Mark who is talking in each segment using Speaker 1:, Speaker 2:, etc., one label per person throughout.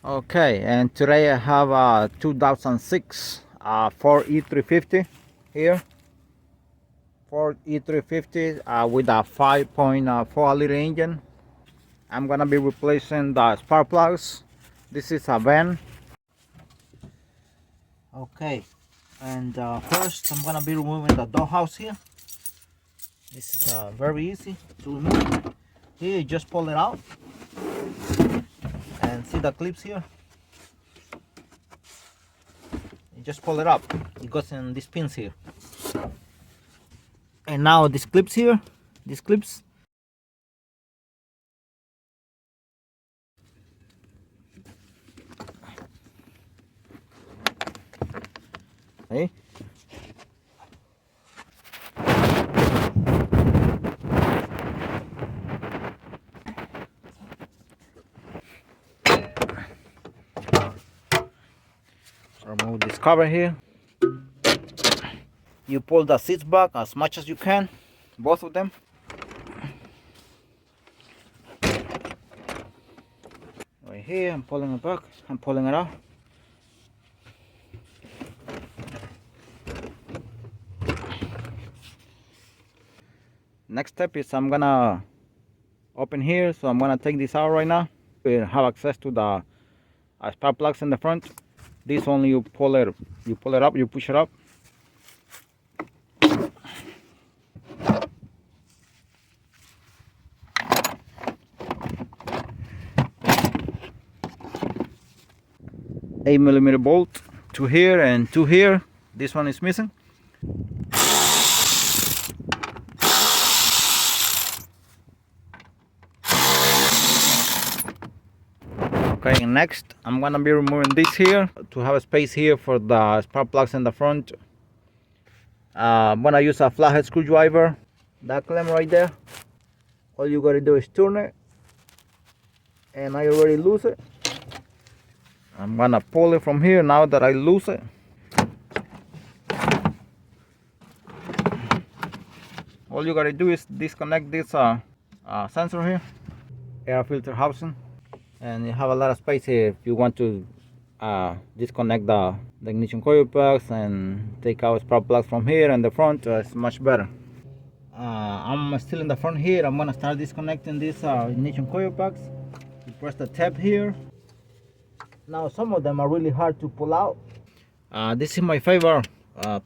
Speaker 1: Okay, and today I have a 2006 Ford E350 here. Ford E350 with a 5.4 liter engine. I'm gonna be replacing the spark plugs. This is a van. Okay, and first I'm gonna be removing the door house here. This is very easy to remove. Here, you just pull it out and see the clips here. You just pull it up. It goes in these pins here. And now these clips here, these clips. Okay. Remove this cover here. You pull the seats back as much as you can, both of them. Right here, I'm pulling it back, I'm pulling it out. Next step is I'm gonna open here, so I'm gonna take this out right now. We have access to the spark plugs in the front. This only you pull it up, you push it up. $8mm bolt, two here and two here. This one is missing. Okay, next I'm gonna be removing this here to have a space here for the spark plugs in the front. I'm gonna use a flathead screwdriver. That clamp right there, all you gotta do is turn it, and I already loose it. I'm gonna pull it from here now that I loose it. All you gotta do is disconnect this sensor here, air filter housing, and you have a lot of space here if you want to disconnect the ignition coil plugs and take out spark plugs from here and the front. It's much better. I'm still in the front here. I'm gonna start disconnecting these ignition coil plugs. You press the tab here. Now some of them are really hard to pull out. This is my favorite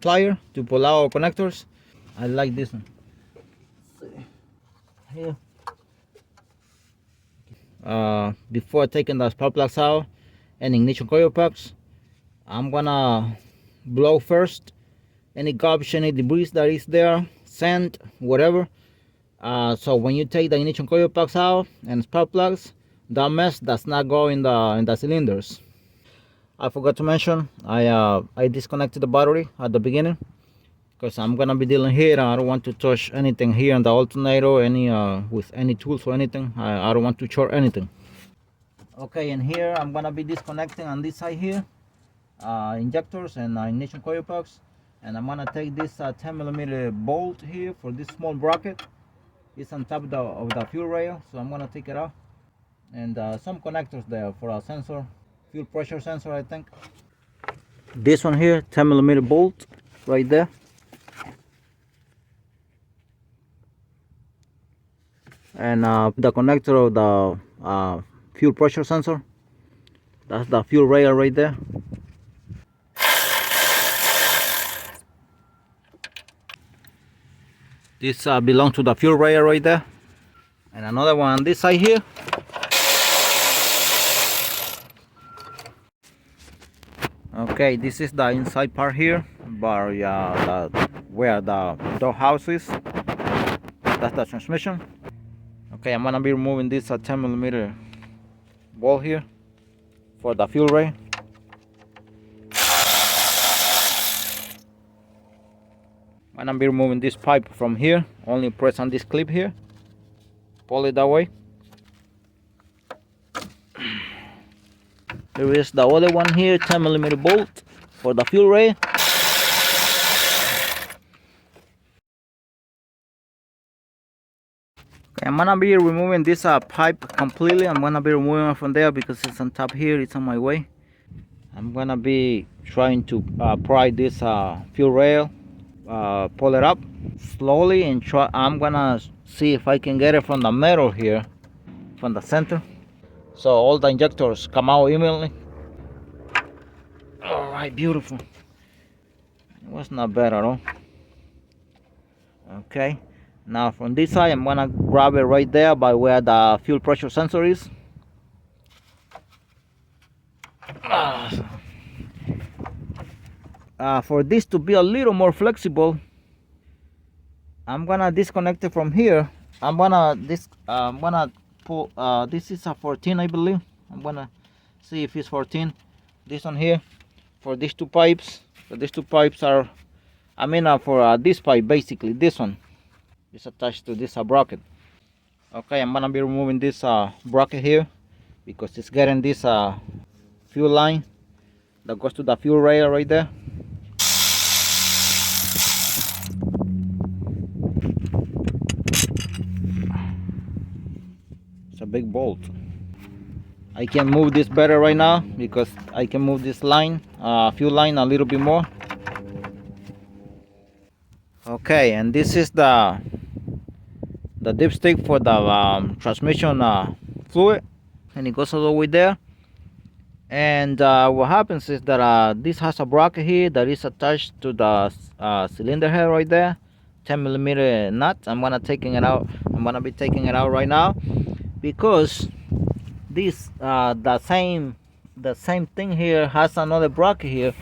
Speaker 1: plier to pull out connectors. I like this one. Here. Before taking the spark plugs out and ignition coil plugs, I'm gonna blow first any garbage, any debris that is there, sand, whatever. So when you take the ignition coil plugs out and spark plugs, that mess does not go in the cylinders. I forgot to mention, I disconnected the battery at the beginning because I'm gonna be dealing here. I don't want to touch anything here in the alternator, with any tools or anything. I don't want to short anything. Okay, and here I'm gonna be disconnecting on this side here, injectors and ignition coil plugs, and I'm gonna take this 10mm bolt here for this small bracket. It's on top of the fuel rail, so I'm gonna take it out, and some connectors there for a sensor, fuel pressure sensor, I think. This one here, 10mm bolt right there. And the connector of the fuel pressure sensor. That's the fuel rail right there. This belongs to the fuel rail right there. And another one on this side here. Okay, this is the inside part here, but where the door house is. That's the transmission. Okay, I'm gonna be removing this 10mm wall here for the fuel rail. I'm gonna be removing this pipe from here. Only press on this clip here, pull it that way. There is the other one here, 10mm bolt for the fuel rail. I'm gonna be removing this pipe completely. I'm gonna be removing it from there because it's on top here. It's on my way. I'm gonna be trying to pry this fuel rail, pull it up slowly, and try. I'm gonna see if I can get it from the metal here, from the center, so all the injectors come out evenly. All right, beautiful. It was not bad at all. Okay, now from this side, I'm gonna grab it right there by where the fuel pressure sensor is. For this to be a little more flexible, I'm gonna disconnect it from here. I'm gonna pull. This is a 14, I believe. I'm gonna see if it's 14. This one here for these two pipes. So these two pipes are, for this pipe basically. This one is attached to this bracket. Okay, I'm gonna be removing this bracket here because it's getting this fuel line that goes to the fuel rail right there. It's a big bolt. I can move this better right now because I can move this line, fuel line, a little bit more. Okay, and this is the dipstick for the transmission fluid, and it goes all the way there. And what happens is that this has a bracket here that is attached to the cylinder head right there, 10mm nut. I'm gonna be taking it out right now because this the same thing here has another bracket here.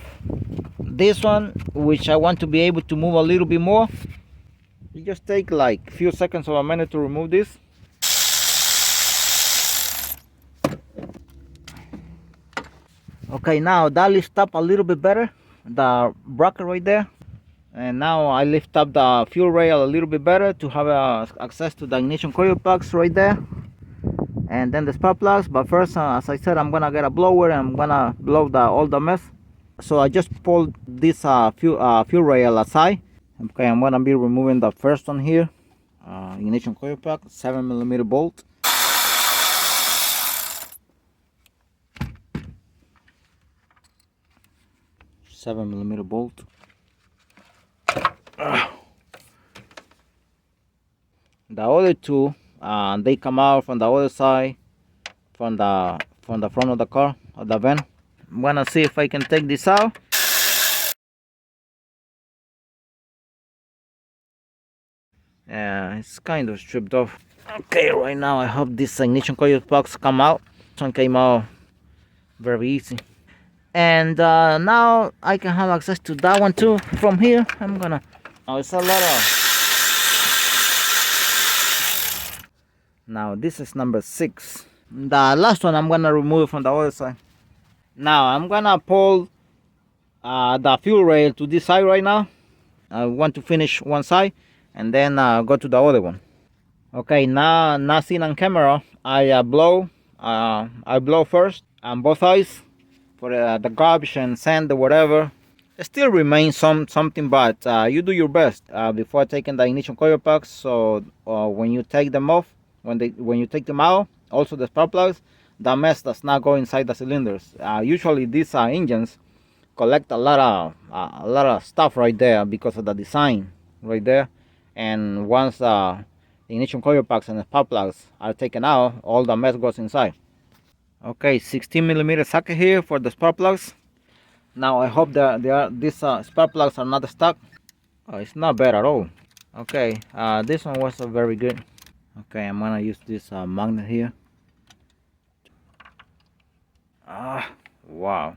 Speaker 1: This one, which I want to be able to move a little bit more. You just take like a few seconds or a minute to remove this. Okay, now that lifts up a little bit better, the bracket right there. And now I lift up the fuel rail a little bit better to have access to the ignition coil plugs right there. And then the spark plugs. But first, as I said, I'm gonna get a blower and I'm gonna blow all the mess. So I just pulled this fuel rail aside. Okay, I'm gonna be removing the first one here, ignition coil plug, 7mm bolt. Bolt. The other two, they come out from the other side, from the front of the car, of the van. I'm gonna see if I can take this out. Yeah, it's kind of stripped off. Okay, right now I hope this ignition coil plugs come out. This one came out very easy. And now I can have access to that one too from here. I'm gonna. Oh, it's a lot of. Now this is number 6. The last one I'm gonna remove from the other side. Now I'm gonna pull the fuel rail to this side right now. I want to finish one side and then go to the other one. Okay, now not seen on camera. I blow first on both sides for the garbage and sand or whatever. It still remains something, but you do your best before taking the ignition coil plugs. So when you take them off, when you take them out, also the spark plugs, the mess does not go inside the cylinders. Usually these engines collect a lot of stuff right there because of the design right there. And once the ignition coil plugs and the spark plugs are taken out, all the mess goes inside. Okay, 16mm socket here for the spark plugs. Now I hope that these spark plugs are not stuck. Oh, it's not bad at all. Okay, this one was very good. Okay, I'm gonna use this magnet here. Wow,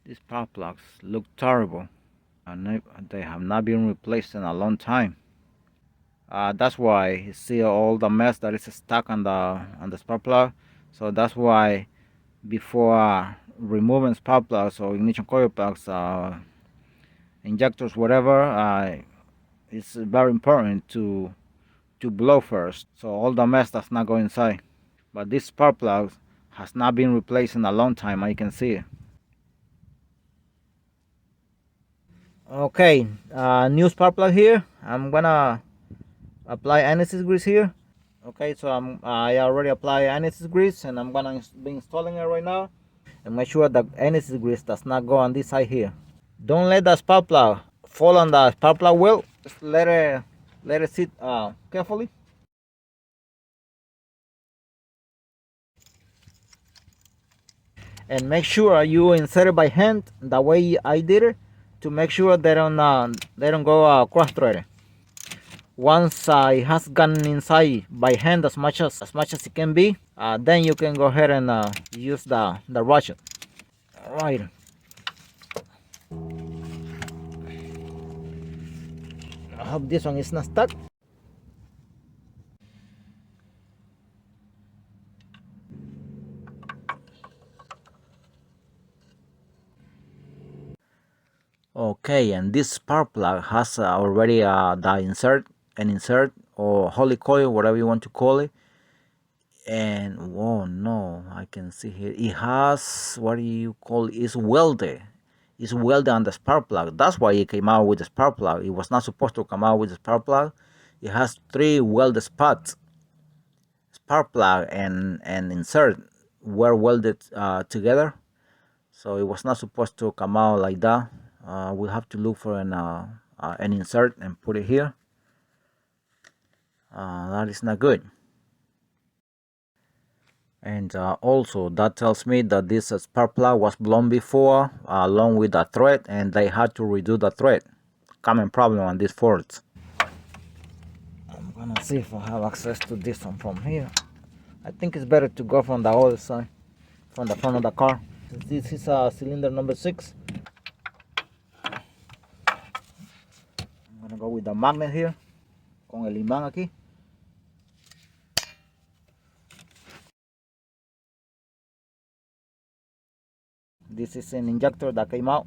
Speaker 1: these spark plugs look terrible, and they have not been replaced in a long time. That's why you see all the mess that is stuck on the spark plug. So that's why before removing spark plugs or ignition coil plugs, injectors, whatever, it's very important to blow first, so all the mess does not go inside. But this spark plug has not been replaced in a long time. I can see it. Okay, new spark plug here. I'm gonna apply anti-seize grease here. Okay, so I already apply anti-seize grease, and I'm gonna be installing it right now, and make sure that anti-seize grease does not go on this side here. Don't let the spark plug fall on the spark plug wheel. Just let it sit carefully. And make sure you insert it by hand the way I did it, to make sure they don't go cross-threaded. Once it has gone inside by hand as much as it can be, then you can go ahead and use the ratchet. All right. I hope this one is not stuck. Okay, and this spark plug has already the insert or holy coil, whatever you want to call it. And oh no, I can see here it has, what do you call it? It's welded on the spark plug. That's why it came out with the spark plug. It was not supposed to come out with the spark plug. It has 3 welded spots. Spark plug and insert were welded together, so it was not supposed to come out like that. We'll have to look for an insert and put it here. That is not good. And also that tells me that this spark plug was blown before, along with the thread, and they had to redo the thread. Common problem on these Fords. I'm gonna see if I have access to this one from here. I think it's better to go from the other side, from the front of the car. This is cylinder number 6. I'm gonna go with the magnet here, con el imán aquí. This is an injector that came out.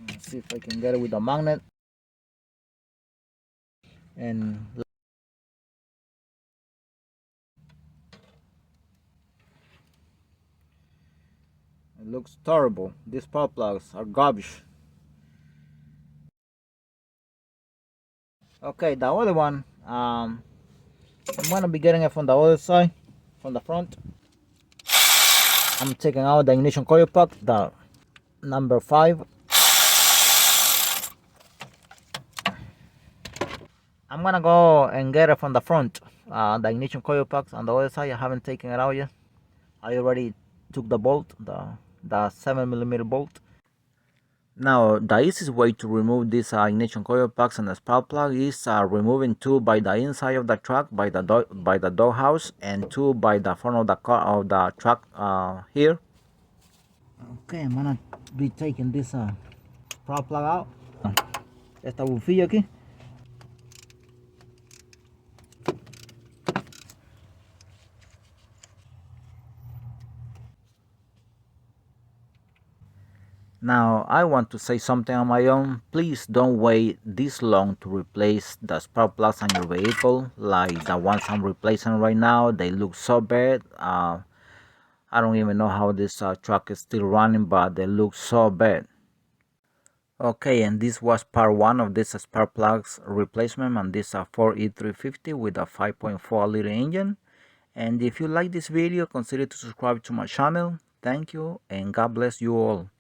Speaker 1: Let's see if I can get it with the magnet. And it looks terrible. These spark plugs are garbage. Okay, the other one, I'm gonna be getting it from the other side, from the front. I'm taking out the ignition coil pack, the number 5. I'm gonna go and get it from the front. The ignition coil packs on the other side, I haven't taken it out yet. I already took the bolt, the 7mm bolt. Now, the easiest way to remove these ignition coil packs and the spark plug is removing 2 by the inside of the truck, by the doghouse, and 2 by the front of the car, of the truck here. Okay, I'm gonna be taking this spark plug out. Esta bufilla aquí. Now, I want to say something on my own. Please don't wait this long to replace the spark plugs on your vehicle, like the ones I'm replacing right now. They look so bad. I don't even know how this truck is still running, but they look so bad. Okay, and this was part 1 of this spark plugs replacement on this Ford E350 with a 5.4 liter engine. And if you like this video, consider to subscribe to my channel. Thank you, and God bless you all.